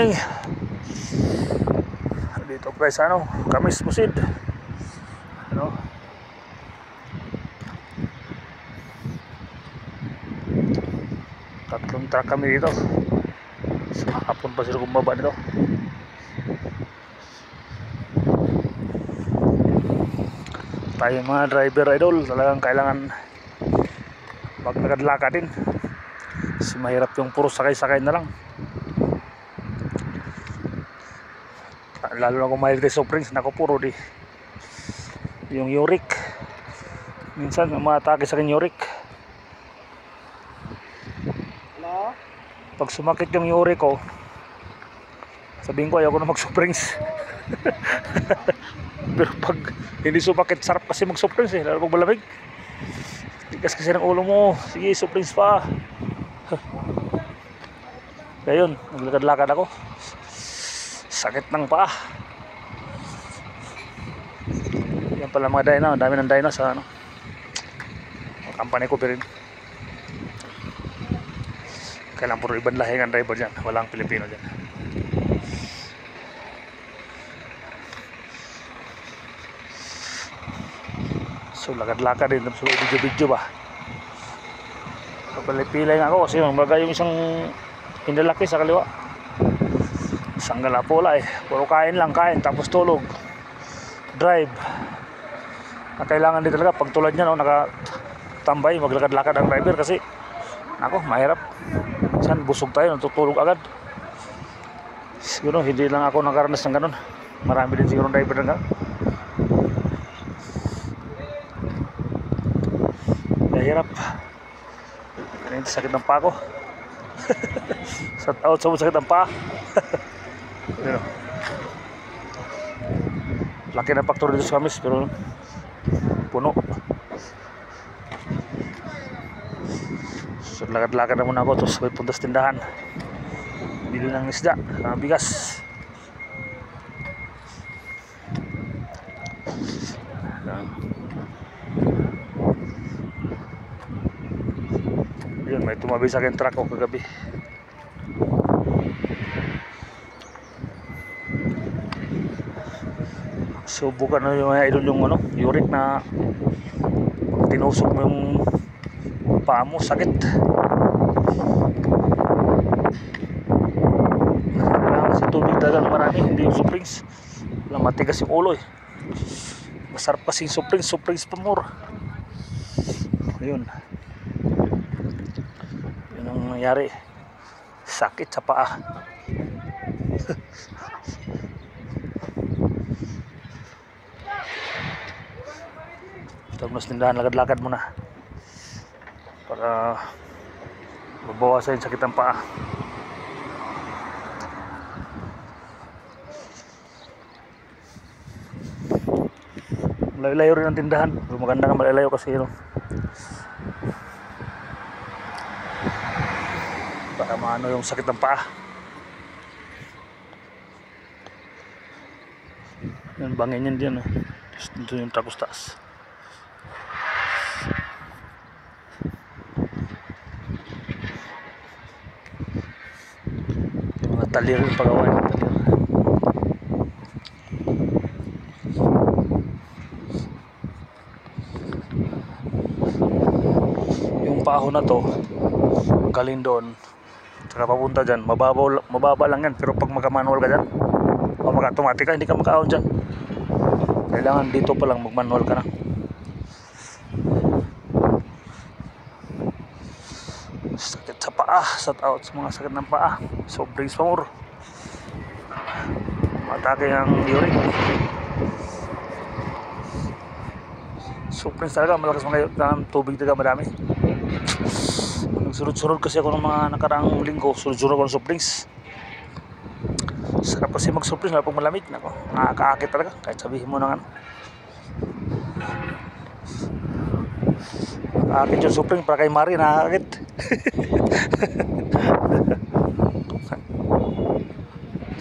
morning. Dito guys sa Kamis Busid. Tatlong truck kami dito. Sa hapon pa sila kumbaba dito. Tayo mga driver idol, talagang kailangan maglakad-lakad din. Kasi mahirap yung puro sakay-sakay na lang. Lalo na kung mahilig tayo soft drinks, naku puro di yung uric. Minsan umatake sa akin uric. Hello? Pag sumakit yung uric ko, sabihin ko ayoko na mag soft drinks. Pero pag hindi sumakit, sarap kasi mag soft drinks lalo pag malamig. Tigas kasi ng ulo mo, sige soft drinks pa. Kaya yun, naglakad-lakad ako. Sakit ng paa. Yan pala mga dino, dami ng dino sa company ko pero kailang puro ibang lahi ang driver dyan, walang Pilipino dyan. So lakad-lakad din, so video-video ba. Kapalipilay nga ako kasi yung isang hinalaki sa kaliwa. Isang galapola puro kain lang, kain tapos tulog, drive. Kailangan din talaga pag tulad niya nakatambay, maglakad-lakad ang driver kasi mahirap. Minsan busog tayo, natutulog agad. Siguro hindi lang ako nakaranas ng ganun, marami din siguro driver ng ganun. Mahirap. Ganyan, sakit ng paa ko. Sa taot sa sakit ng paa. Laki na faktor dito sa Kamis pero puno. So lakad-lakad na muna ako tapos may punta sa tindahan, bili ng isda, bigas. Yun, may tumabi sa akin truck ko kagabi. Subukan na yung mga idol yung uric na pag tinusok mo yung paa mo, sakit. Kailangan kasi tubig talagang marami, hindi yung soft drinks. Walang matigas yung ulo Masarap kasi yung soft drinks pa more. Ayun. Yun ang nangyari. Sakit sa paa. Tapos tindahan, lakad-lakad muna para mabawasan yung sakit ng paa. Malayo-layo rin ang tindahan, maganda nga malayo kasi para maano yung sakit ng paa. Yung bangin yan dyan dito yung tapos taas. Talir yung pagawa ng talir. Yung paho na to galing doon saka papunta dyan, mababa lang yan, pero pag magka-manual ka dyan o mag-automatic ka, hindi ka makaahon dyan. Kailangan dito pa lang mag-manual ka na. Sakit sa paa, shout out sa mga sakit ng paa. So brings pa more. Matake ang uric. So brings talaga, malakas mga tubig talaga marami. Nagsunod-sunod kasi ako ng mga nakaraang linggo, sunod-sunod ako ng soft drinks. Sarap kasi mag soft drinks pag malamig, nakakaakit talaga kahit sabihin mo ng nakakaakit yung soft drink para kay Mari, nakakaakit.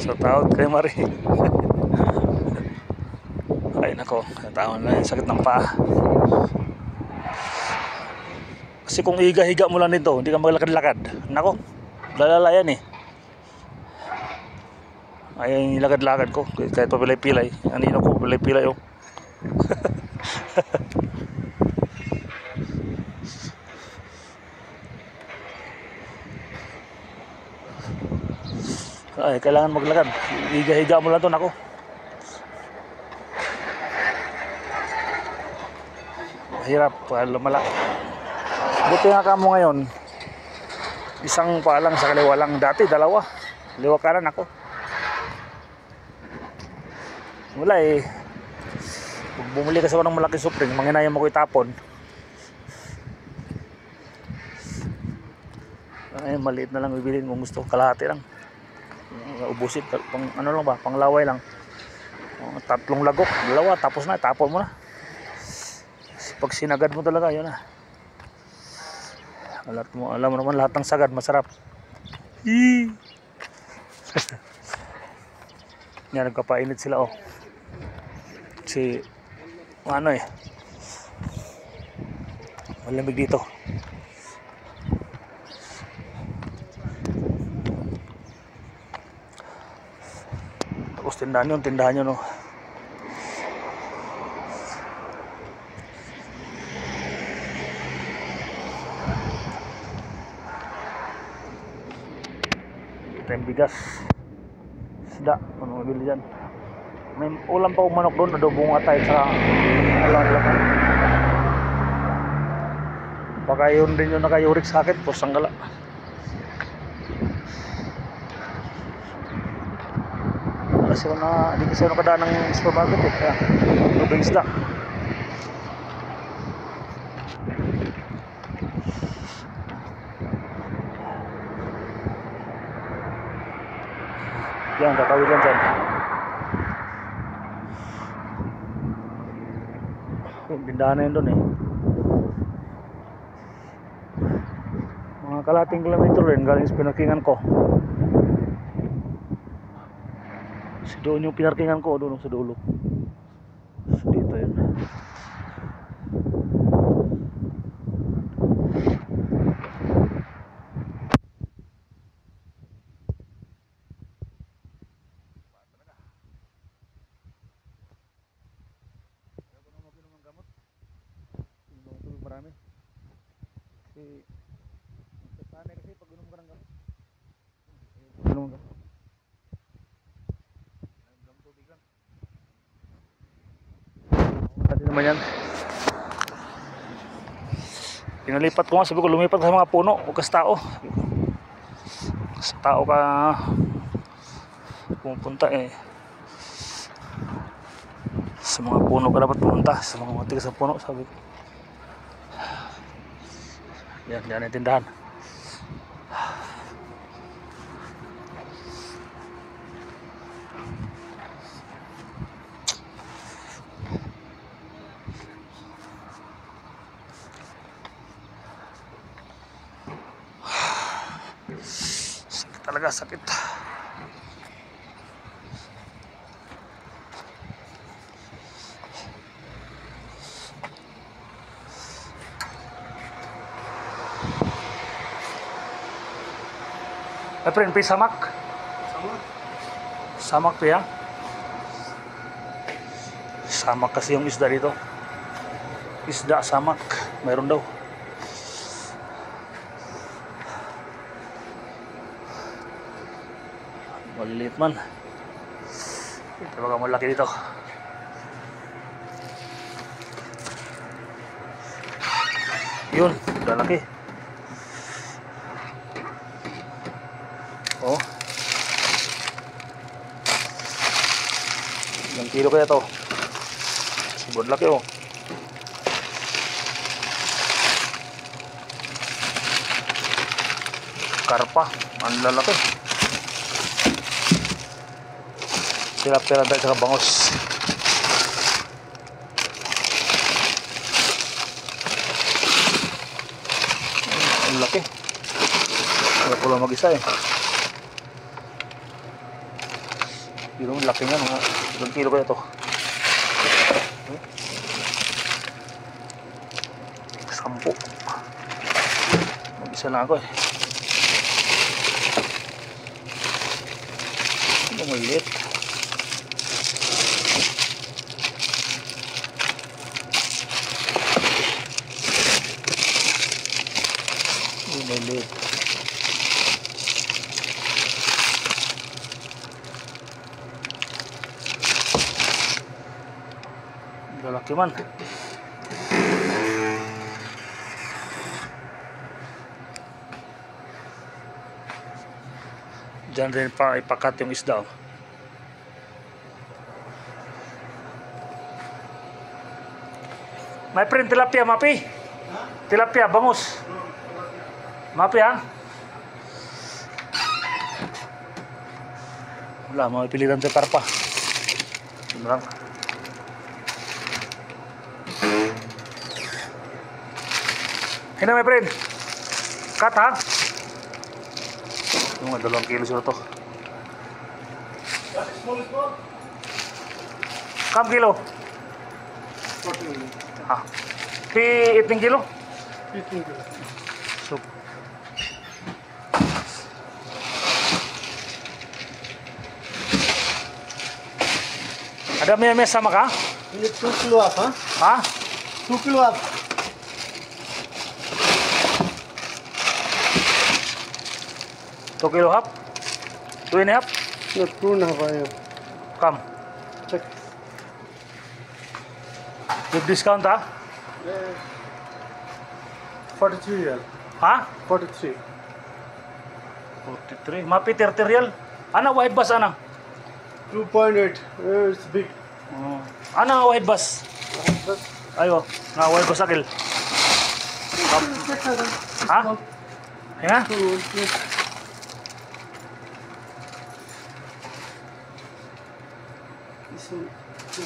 So taot kay Mari. Ay nako, taon na yung sakit ng paa. Kasi kung higa-higa mo lang dito, hindi ka maglakad-lakad, nako, lalala yan Ay nilagad-lagad ko kahit papilay-pilay. Anino ko pilay-pilay oh. Ay, kailangan maglakad. Higa-higa mo lang doon ako. Mahirap, lumala. Buti nga ka mo ngayon. Isang pa lang sa kaliwa lang. Dati dalawa. Liwa kanan ako. Wala eh. Pag bumili kasi ako ng malaking supling, manginayang mo ko itapon. Ay, maliit na lang bibilin kung gusto. Kalahati lang. Ubusin. Pang, ano lang ba? Panglaway lang. 3 lagok. 2. Tapos na. Tapon mo na. Pag sinagad mo talaga, yun na. Alam mo naman lahat ng sagad masarap. Yan, nagkapainit sila oh. Si ano eh, malamig dito. Tapos tindahan yun no. Ito yung bigas, isda, ano mabili dyan. May ulam pa kong manok doon, adobong atay sa alam-alam. Baka yun din yung nakayurik sa akin, pusang gala. Kasi hindi kasi ako nakadaan ng supermarket eh, kaya adobong isda. Yan, kakawin lang dyan. Bindahan na yun doon eh. Mga kalating kilometro rin galing sa pinarkingan ko. Doon yung pinarkingan ko, doon sa dulo. So dito yun. Marami. Kasi sanay kasi pag inom ka ng gamot. Inom ka. Gamot tubig lang. Dati naman yan. Pinalipat ko nga, sabi ko lumipat sa mga puno, huwag ka sa tao. Sa tao ka pumunta eh. Sa mga puno ka dapat pumunta, sa mga matigas sa puno, sabi ko. Yan, yan ang tindahan. Sakit talaga, sakit. Friend, pi samak. Samak to ya. Samak kasi yung isda dito. Isda samak. Mayroon daw. Maliliit man. Ito baka malaki dito. Yun, lalaki. Oh. Ilang kilo kaya to? Subod laki oh. Karpa, ang lalaki. Tilapia tayo sa bangos. Ang laki. Wala ko lang mag-isa eh. Pero laki nga, mga ilang kilo kaya ito? 10. Mag-isa lang ako eh. Ano maliit? Ano maliit? Lalaki man. Diyan rin pa ipakat yung isda. My friend, tilapia, mapi. Tilapia, bangus. Mapi ha. Wala, mga pilitan sa karpa. Tumrang. Hina, my friend. Cut ha. Mga 2 kilo siguro to. Kam kilo? 14. Ah. 18 kilo? 18 kilo. So. Ada may sama ka? Ini 2 kilo up, ha? Ha? 2 kilo up. Kilo half? 2 and a half? No, 2.5 I have. Come. Check. With discount ha? 43 real. Ha? 43. 43. Mapi 30 real. Ana wide bus ana? 2.8. It's big. Ana wide bus? Ayo, nga wide bus akil. Ha? Ya?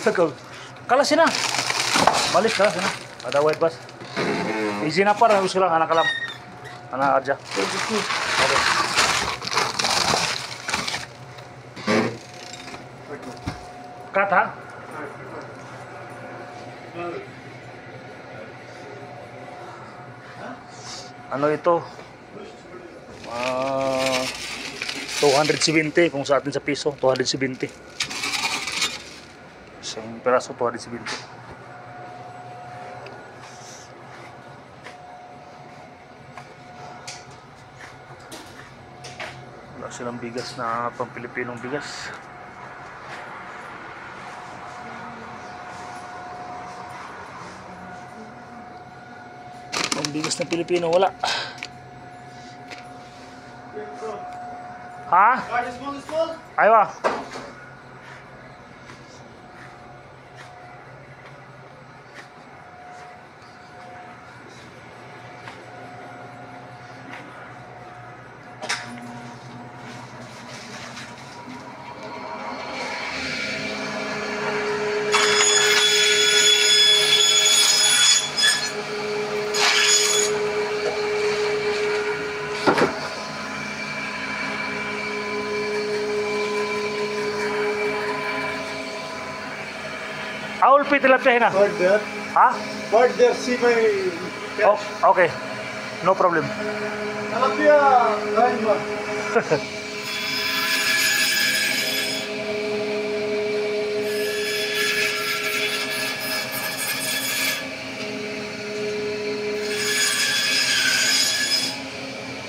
Tegal. Kalas sina. Balik ka sina. Ada wide bus. Easy na para harus lang anak kalam. Anak aja. Okay. Kata? Ano ito? 270 kung sa atin sa piso, 270. Isang peraso, 270. Wala silang bigas na pang Pilipinong bigas. Pang bigas na Pilipino, wala. Ha? Aywa. How will tilapia hina? Right there. Ha? Right there. See my Oh, catch. okay. No problem. Tilapia. Line one.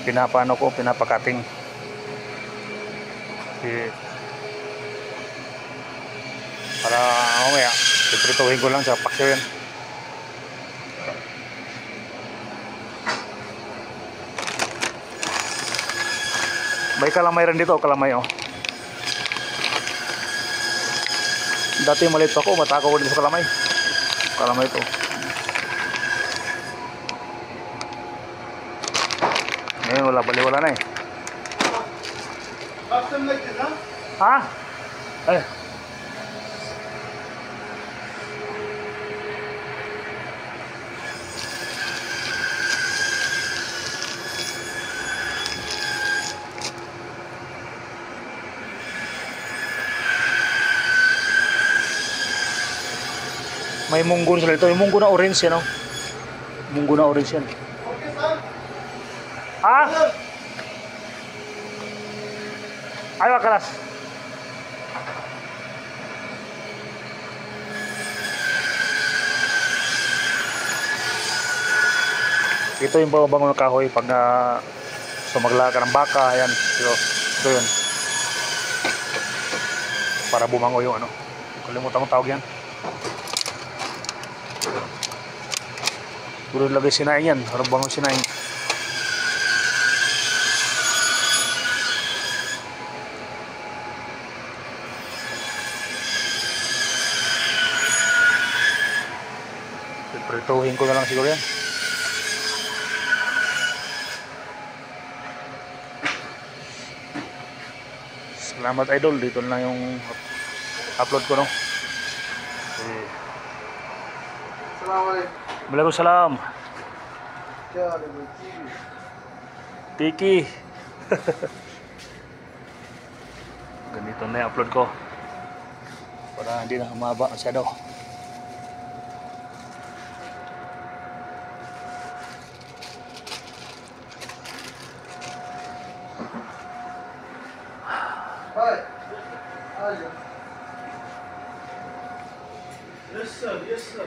Pinapano ko, pinapakating. Para mamaya, piprituhin ko lang sa paksyo yan. May kalamay rin dito, kalamay oh. Dati maliit pa ako, matakaw ko dito sa kalamay. Kalamay ito. Ngayon wala, baliwala na eh. Last time like this, huh? Ha? Eh. May munggo sila ito. Yung munggo na orange yan, oh. Munggo na orange yan. Okay, sir. Ha? Ayaw, kalas. Ito yung pabango ng kahoy pag sumagla ka ng baka, ayan. Ito yun. Para bumango yung ano. Kalimutan mo tawag yan. Puro lagay sinaing yan. Para bango sinaing. Prituhin ko na lang siguro yan. Salamat idol, dito na lang yung upload ko, no? Assalamualaikum. Waalaikumsalam. क्या हाल है भाई? Tiki. Ganito na yung upload ko. Para hindi na humaba masyado. Hi. आ जाओ. Yes sir, yes sir.